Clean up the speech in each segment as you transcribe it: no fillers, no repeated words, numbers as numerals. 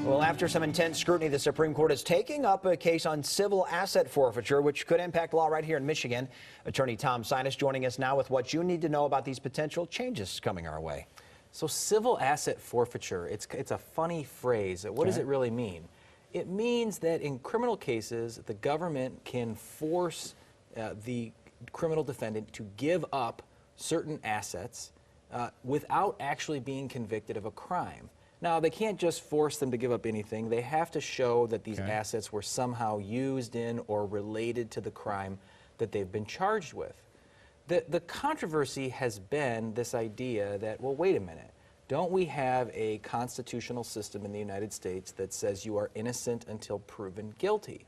Well, after some intense scrutiny, the Supreme Court is taking up a case on civil asset forfeiture, which could impact law right here in Michigan. Attorney Tom Sinas joining us now with what you need to know about these potential changes coming our way. So civil asset forfeiture, it's a funny phrase. What does it really mean? It means that in criminal cases, the government can force the criminal defendant to give up certain assets without actually being convicted of a crime. Now, they can't just force them to give up anything. They have to show that these assets were somehow used in or related to the crime that they've been charged with. The controversy has been this idea that, well, wait a minute, don't we have a constitutional system in the United States that says you are innocent until proven guilty?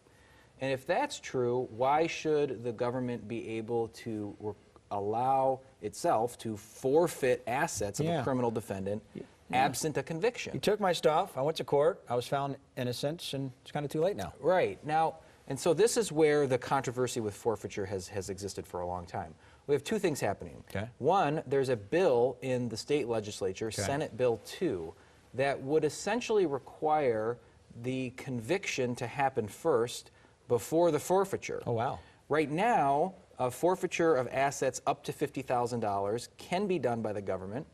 And if that's true, why should the government be able to allow itself to forfeit assets of a criminal defendant absent a conviction? You took my stuff, I went to court, I was found innocent, and it's kind of too late now. Right. Now, and so this is where the controversy with forfeiture has existed for a long time. We have two things happening. One, there's a bill in the state legislature, Senate Bill 2, that would essentially require the conviction to happen first before the forfeiture. Oh, wow. Right now, a forfeiture of assets up to $50,000 can be done by the government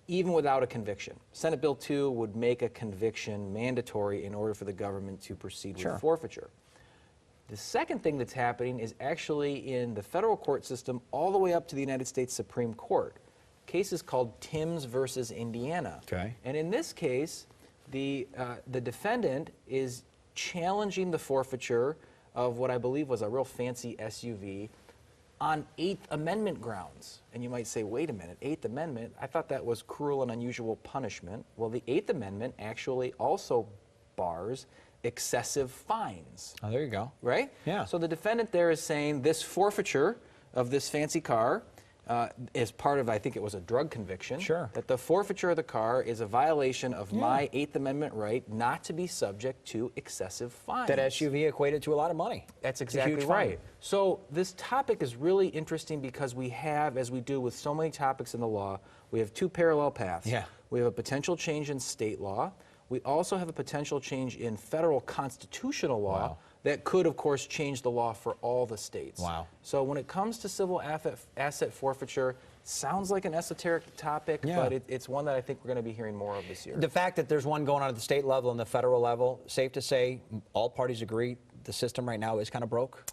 even without a conviction. Senate Bill 2 would make a conviction mandatory in order for the government to proceed with forfeiture. The second thing that's happening is actually in the federal court system all the way up to the United States Supreme Court. Case is called Timms versus Indiana. And in this case, the defendant is challenging the forfeiture of what I believe was a real fancy SUV on Eighth Amendment grounds. And you might say, wait a minute, Eighth Amendment? I thought that was cruel and unusual punishment. Well, the Eighth Amendment actually also bars excessive fines. Oh, there you go. Right? Yeah. So the defendant there is saying this forfeiture of this fancy car is part of, I think it was a drug conviction. That the forfeiture of the car is a violation of my Eighth Amendment right not to be subject to excessive fines. That SUV equated to a lot of money. That's exactly right. So this topic is really interesting because we have, as we do with so many topics in the law, we have two parallel paths. We have a potential change in state law. We also have a potential change in federal constitutional law that could, of course, change the law for all the states. So when it comes to civil asset forfeiture, sounds like an esoteric topic, but it's one that I think we're going to be hearing more of this year. The fact that there's one going on at the state level and the federal level, safe to say all parties agree the system right now is kind of broke?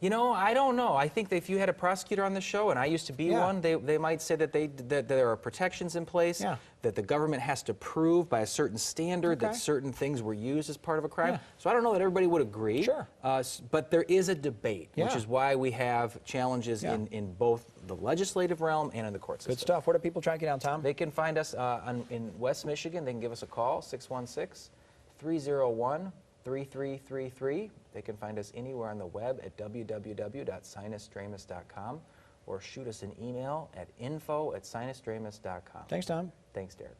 You know, I don't know. I think that if you had a prosecutor on the show, and I used to be one, they might say that that there are protections in place, that the government has to prove by a certain standard that certain things were used as part of a crime. So I don't know that everybody would agree, but there is a debate, which is why we have challenges in both the legislative realm and in the court system. Good stuff. Where do people track you down, Tom? They can find us in West Michigan. They can give us a call, 616-301-3333. They can find us anywhere on the web at www.sinusdramus.com or shoot us an email at info@sinusdramus.com. Thanks, Tom. Thanks, Derek.